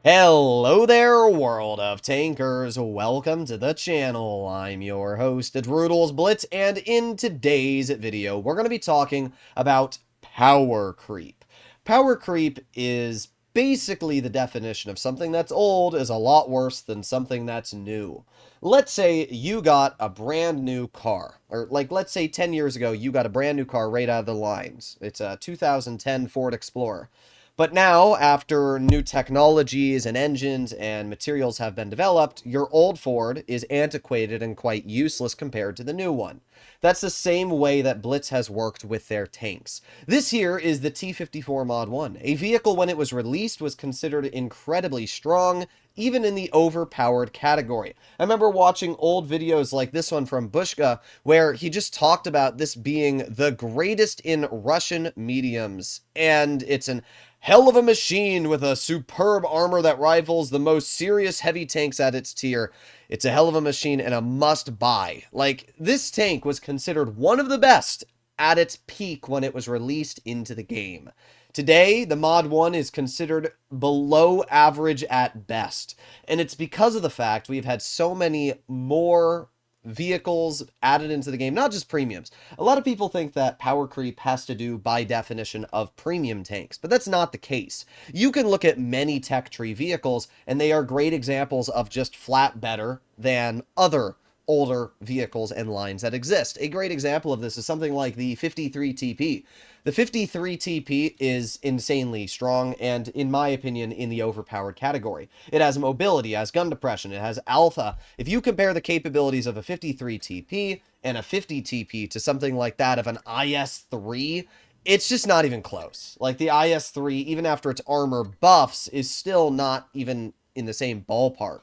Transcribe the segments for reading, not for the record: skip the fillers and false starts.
Hello there, world of tankers. Welcome to the channel. I'm your host, Blitz, and in today's video, we're going to be talking about power creep. Power creep is basically the definition of something that's old is a lot worse than something that's new. Let's say you got a brand new car, or let's say 10 years ago, you got a brand new car right out of the lines. It's a 2010 Ford Explorer. But now, after new technologies and engines and materials have been developed, your old Ford is antiquated and quite useless compared to the new one. That's the same way that Blitz has worked with their tanks. This here is the T-54 Mod 1. A vehicle when it was released was considered incredibly strong, even in the overpowered category. I remember watching old videos like this one from Bushka, where he just talked about this being the greatest in Russian mediums, and it's an hell of a machine with a superb armor that rivals the most serious heavy tanks at its tier. It's a hell of a machine and a must buy. Like, this tank was considered one of the best at its peak when it was released into the game. Today, the Mod 1 is considered below average at best, and it's because of the fact we've had so many more vehicles added into the game, not just premiums. A lot of people think that power creep has to do by definition of premium tanks, but that's not the case. You can look at many tech tree vehicles, and they are great examples of just flat better than other older vehicles and lines that exist. A great example of this is something like the 53 TP. The 53 TP is insanely strong and, in my opinion, in the overpowered category. It has mobility, it has gun depression, it has alpha. If you compare the capabilities of a 53 TP and a 50 TP to something like that of an IS-3, it's just not even close. Like, the IS-3, even after its armor buffs, is still not even in the same ballpark.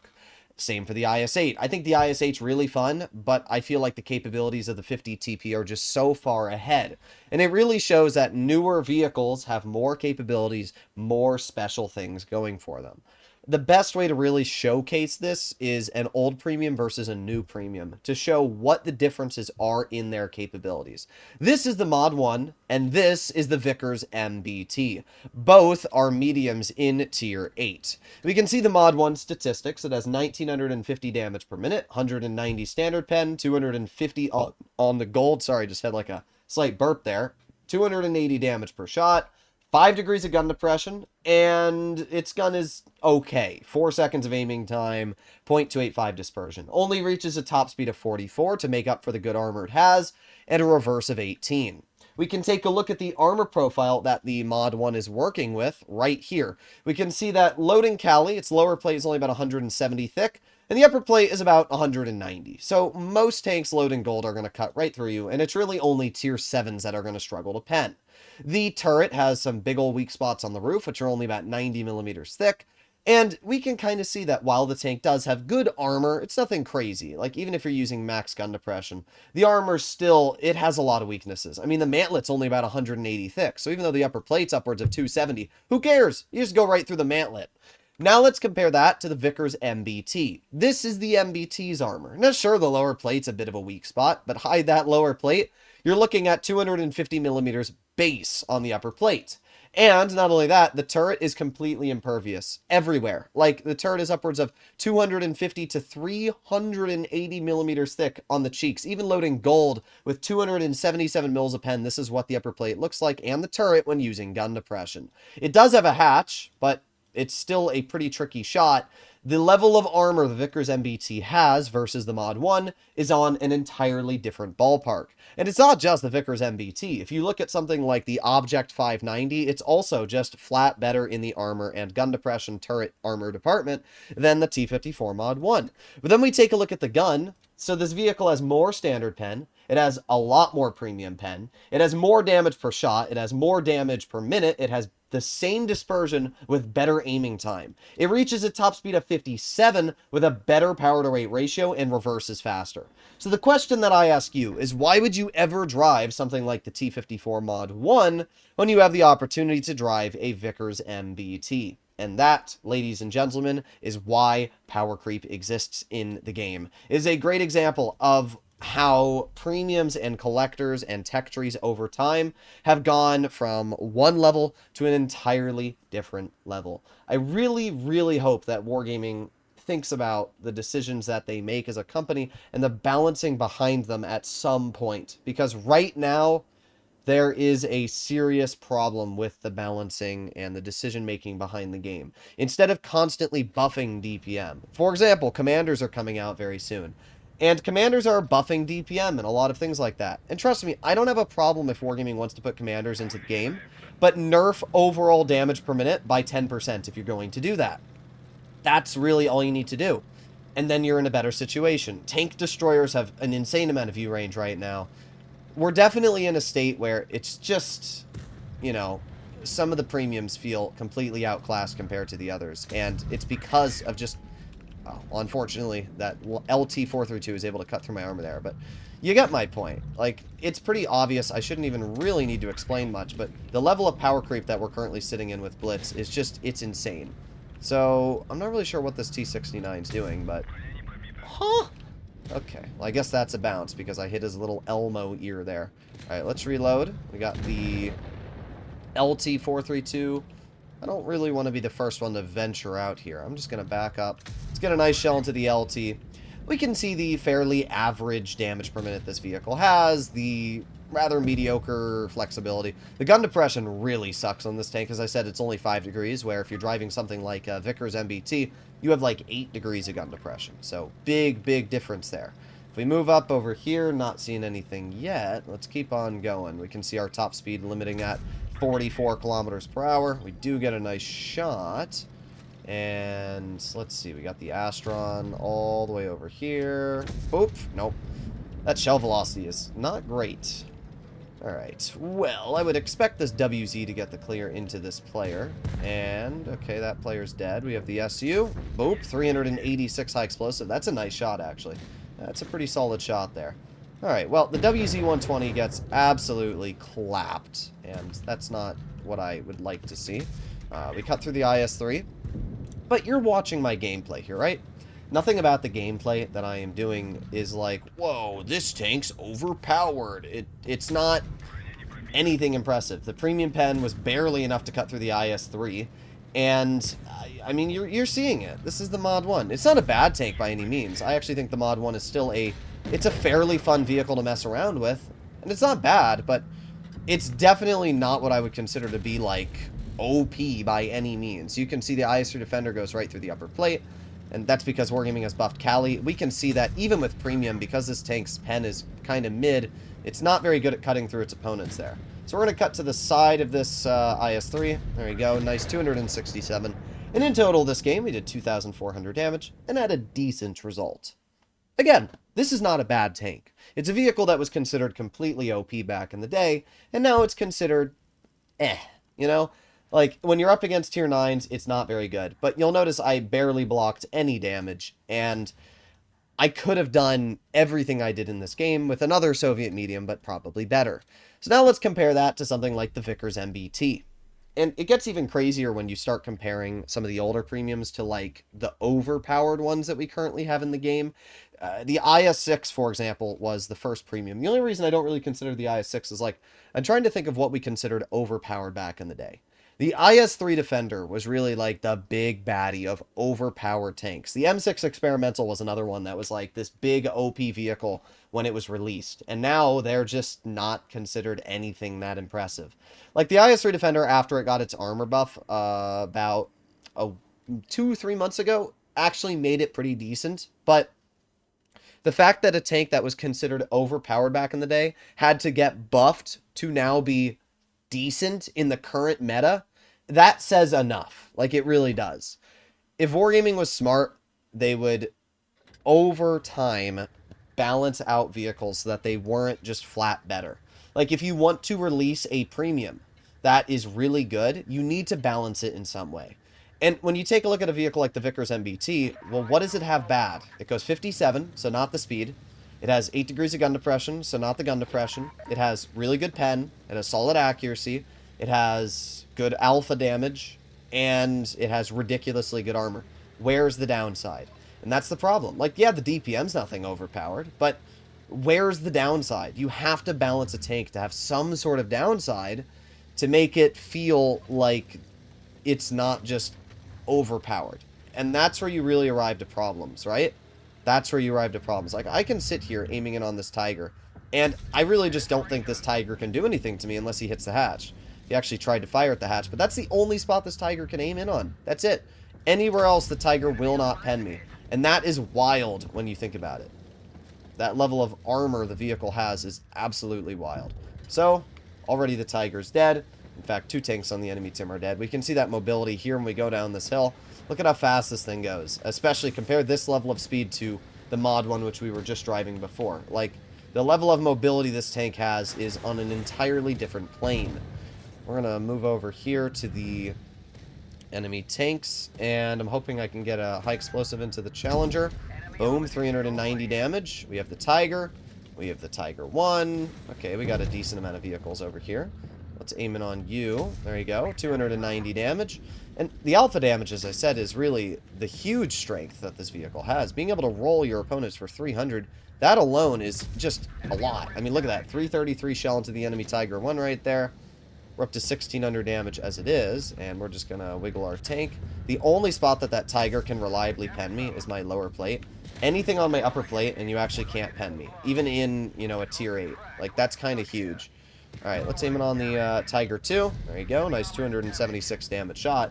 Same for the IS-8. I think the IS-8's really fun, but I feel like the capabilities of the 50 TP are just so far ahead. And it really shows that newer vehicles have more capabilities, more special things going for them. The best way to really showcase this is an old premium versus a new premium to show what the differences are in their capabilities. This is the Mod 1, and this is the Vickers MBT. Both are mediums in Tier 8. We can see the Mod 1 statistics. It has 1950 damage per minute, 190 standard pen, 250 on the gold. Sorry, just had like a slight burp there. 280 damage per shot. 5 degrees of gun depression, and its gun is okay. 4 seconds of aiming time, 0.285 dispersion. Only reaches a top speed of 44 to make up for the good armor it has, and a reverse of 18. We can take a look at the armor profile that the Mod 1 is working with right here. We can see that loading Cali, its lower plate is only about 170 thick, and the upper plate is about 190. So most tanks loading gold are going to cut right through you, and it's really only tier 7s that are going to struggle to pen. The turret has some big old weak spots on the roof, which are only about 90 millimeters thick. And we can kind of see that while the tank does have good armor, it's nothing crazy. Like, even if you're using max gun depression, the armor still, it has a lot of weaknesses. I mean, the mantlet's only about 180 thick, so even though the upper plate's upwards of 270, who cares? You just go right through the mantlet. Now let's compare that to the Vickers MBT. This is the MBT's armor. Now sure, the lower plate's a bit of a weak spot, but hide that lower plate, you're looking at 250 millimeters base on the upper plate. And not only that, the turret is completely impervious everywhere. Like, the turret is upwards of 250 to 380 millimeters thick on the cheeks. Even loading gold with 277 mils of pen, this is what the upper plate looks like, and the turret when using gun depression. It does have a hatch, but it's still a pretty tricky shot. The level of armor the Vickers MBT has versus the Mod 1 is on an entirely different ballpark. And it's not just the Vickers MBT. If you look at something like the Object 590, it's also just flat better in the armor and gun depression turret armor department than the T-54 Mod 1. But then we take a look at the gun. So this vehicle has more standard pen, it has a lot more premium pen, it has more damage per shot, it has more damage per minute, it has the same dispersion with better aiming time. It reaches a top speed of 57 with a better power to weight ratio and reverses faster. So the question that I ask you is, why would you ever drive something like the T-54 Mod 1 when you have the opportunity to drive a Vickers MBT? And that, ladies and gentlemen, is why power creep exists in the game. It is a great example of how premiums and collectors and tech trees over time have gone from one level to an entirely different level. I really, really hope that Wargaming thinks about the decisions that they make as a company and the balancing behind them at some point. Because right now, there is a serious problem with the balancing and the decision making behind the game. Instead of constantly buffing DPM. For example, commanders are coming out very soon. And commanders are buffing DPM and a lot of things like that. And trust me, I don't have a problem if Wargaming wants to put commanders into the game, but nerf overall damage per minute by 10% if you're going to do that. That's really all you need to do. And then you're in a better situation. Tank destroyers have an insane amount of view range right now. We're definitely in a state where it's just, you know, some of the premiums feel completely outclassed compared to the others. And it's because of just, unfortunately, that LT-432 is able to cut through my armor there. But you get my point. Like, it's pretty obvious. I shouldn't even really need to explain much. But the level of power creep that we're currently sitting in with Blitz is just, it's insane. So, I'm not really sure what this T-69 is doing, but... Huh? Okay, well, I guess that's a bounce because I hit his little Elmo ear there. Alright, let's reload. We got the LT-432. I don't really want to be the first one to venture out here. I'm just going to back up. Let's get a nice shell into the LT. We can see the fairly average damage per minute this vehicle has, the rather mediocre flexibility. The gun depression really sucks on this tank. As I said, it's only 5 degrees, where if you're driving something like Vickers MBT, you have like 8 degrees of gun depression. So big, big difference there. If we move up over here, not seeing anything yet, let's keep on going. We can see our top speed limiting at 44 kilometers per hour. We do get a nice shot. And let's see, we got the Astron all the way over here. Oop, nope. That shell velocity is not great. Alright, well, I would expect this WZ to get the clear into this player. And, okay, that player's dead. We have the SU. Boop, 386 high explosive. That's a nice shot, actually. That's a pretty solid shot there. Alright, well, the WZ-120 gets absolutely clapped. And that's not what I would like to see. We cut through the IS-3. But you're watching my gameplay here, right? Nothing about the gameplay that I am doing is like, whoa, this tank's overpowered. It's not anything impressive. The premium pen was barely enough to cut through the IS-3. And, I mean, you're seeing it. This is the Mod 1. It's not a bad tank by any means. I actually think the Mod 1 is still it's a fairly fun vehicle to mess around with. And it's not bad, but it's definitely not what I would consider to be, like, OP by any means. You can see the IS-3 Defender goes right through the upper plate. And that's because Wargaming has buffed Cali. We can see that even with premium, because this tank's pen is kind of mid, it's not very good at cutting through its opponents there. So we're going to cut to the side of this IS-3. There we go. Nice 267. And in total this game, we did 2,400 damage and had a decent result. Again, this is not a bad tank. It's a vehicle that was considered completely OP back in the day, and now it's considered you know? Like, when you're up against tier 9s, it's not very good. But you'll notice I barely blocked any damage, and I could have done everything I did in this game with another Soviet medium, but probably better. So now let's compare that to something like the Vickers MBT. And it gets even crazier when you start comparing some of the older premiums to, like, the overpowered ones that we currently have in the game. The IS-6, for example, was the first premium. The only reason I don't really consider the IS-6 is, like, I'm trying to think of what we considered overpowered back in the day. The IS-3 Defender was really like the big baddie of overpowered tanks. The M6 Experimental was another one that was like this big OP vehicle when it was released. And now they're just not considered anything that impressive. Like the IS-3 Defender, after it got its armor buff about 2-3 months ago, actually made it pretty decent. But the fact that a tank that was considered overpowered back in the day had to get buffed to now be decent in the current meta, that says enough. Like, it really does. If Wargaming was smart, they would, over time, balance out vehicles so that they weren't just flat better. Like, if you want to release a premium that is really good, you need to balance it in some way. And when you take a look at a vehicle like the Vickers MBT, well, what does it have bad? It goes 57, so not the speed. It has 8 degrees of gun depression, so not the gun depression. It has really good pen. It has solid accuracy. It has good alpha damage. And it has ridiculously good armor. Where's the downside? And that's the problem. Like, yeah, the DPM's nothing overpowered, but Where's the downside? You have to balance a tank to have some sort of downside to make it feel like it's not just overpowered. And that's where you really arrive to problems, right? That's where you arrive to problems. Like, I can sit here aiming in on this tiger, and I really just don't think this tiger can do anything to me unless he hits the hatch. He actually tried to fire at the hatch, but that's the only spot this tiger can aim in on. That's it. Anywhere else, the tiger will not pen me. And that is wild when you think about it. That level of armor the vehicle has is absolutely wild. So, already the tiger's dead. In fact, 2 tanks on the enemy team are dead. We can see that mobility here when we go down this hill. Look at how fast this thing goes. Especially compare this level of speed to the mod one which we were just driving before. Like, the level of mobility this tank has is on an entirely different plane. We're going to move over here to the enemy tanks, and I'm hoping I can get a high explosive into the Challenger. Boom, 390 damage. We have the Tiger. We have the Tiger 1. Okay, we got a decent amount of vehicles over here. Let's aim it on you. There you go, 290 damage. And the alpha damage, as I said, is really the huge strength that this vehicle has. Being able to roll your opponents for 300, that alone is just a lot. I mean, look at that, 333 shell into the enemy Tiger 1 right there. We're up to 1600 damage as it is, and we're just going to wiggle our tank. The only spot that Tiger can reliably pen me is my lower plate. Anything on my upper plate, and you actually can't pen me. Even in, you know, a tier 8. Like, that's kind of huge. Alright, let's aim it on the Tiger 2. There you go, nice 276 damage shot.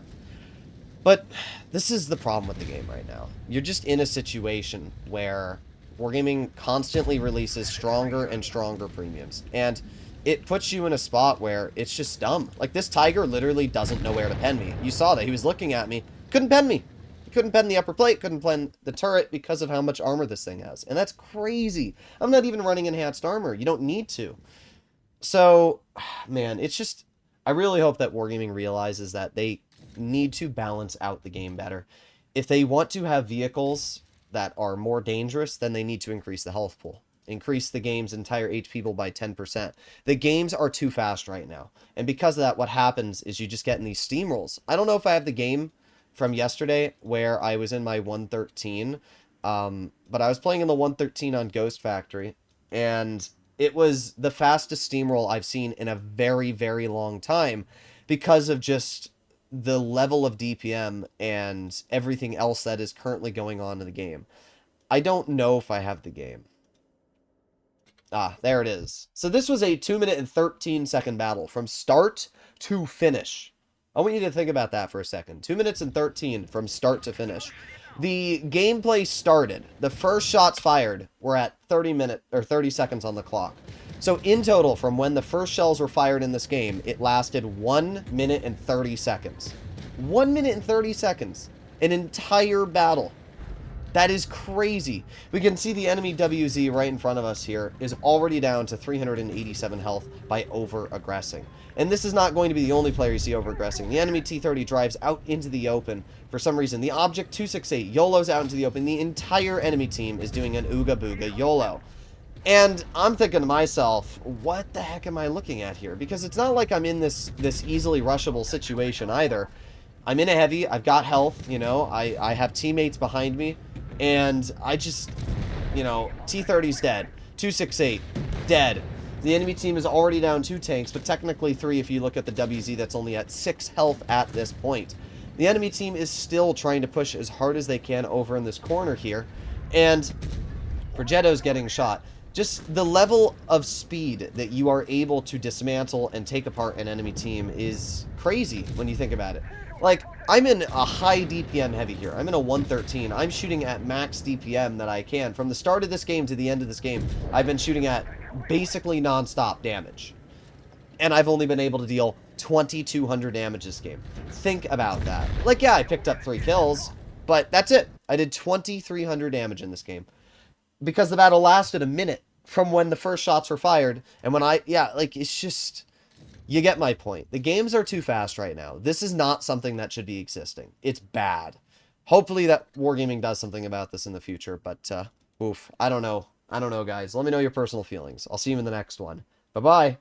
But this is the problem with the game right now. You're just in a situation where Wargaming constantly releases stronger and stronger premiums. And it puts you in a spot where it's just dumb. Like, this Tiger literally doesn't know where to pen me. You saw that. He was looking at me. Couldn't pen me. He couldn't pen the upper plate. Couldn't pen the turret because of how much armor this thing has. And that's crazy. I'm not even running enhanced armor. You don't need to. So, man, it's just... I really hope that Wargaming realizes that they need to balance out the game better. If they want to have vehicles that are more dangerous, then they need to increase the health pool. Increase the game's entire HP pool by 10%. The games are too fast right now. And because of that, what happens is you just get in these steamrolls. I don't know if I have the game from yesterday where I was in my 113, but I was playing in the 113 on Ghost Factory, and it was the fastest steamroll I've seen in a very, very long time because of just the level of DPM and everything else that is currently going on in the game. I don't know if I have the game. Ah, there it is. So this was a 2-minute and 13-second battle from start to finish. I want you to think about that for a second. 2 minutes and 13 from start to finish. The gameplay started. The first shots fired were at 30 seconds on the clock. So in total, from when the first shells were fired in this game, it lasted 1 minute and 30 seconds. 1 minute and 30 seconds. An entire battle. That is crazy. We can see the enemy WZ right in front of us here is already down to 387 health by over-aggressing. And this is not going to be the only player you see over-aggressing. The enemy T-30 drives out into the open for some reason. The Object 268 YOLOs out into the open. The entire enemy team is doing an Ooga Booga YOLO. And I'm thinking to myself, what the heck am I looking at here? Because it's not like I'm in this easily rushable situation either. I'm in a heavy, I've got health, you know, I have teammates behind me, and I just, you know, T-30's dead, 268, dead. The enemy team is already down 2 tanks, but technically 3 if you look at the WZ that's only at 6 health at this point. The enemy team is still trying to push as hard as they can over in this corner here, and Progetto's getting shot. Just the level of speed that you are able to dismantle and take apart an enemy team is crazy when you think about it. Like, I'm in a high DPM heavy here. I'm in a 113. I'm shooting at max DPM that I can. From the start of this game to the end of this game, I've been shooting at basically non-stop damage. And I've only been able to deal 2,200 damage this game. Think about that. Like, yeah, I picked up 3 kills, but that's it. I did 2,300 damage in this game. Because the battle lasted a minute from when the first shots were fired. And when it's just... You get my point. The games are too fast right now. This is not something that should be existing. It's bad. Hopefully that Wargaming does something about this in the future, but, oof, I don't know. I don't know, guys. Let me know your personal feelings. I'll see you in the next one. Bye-bye.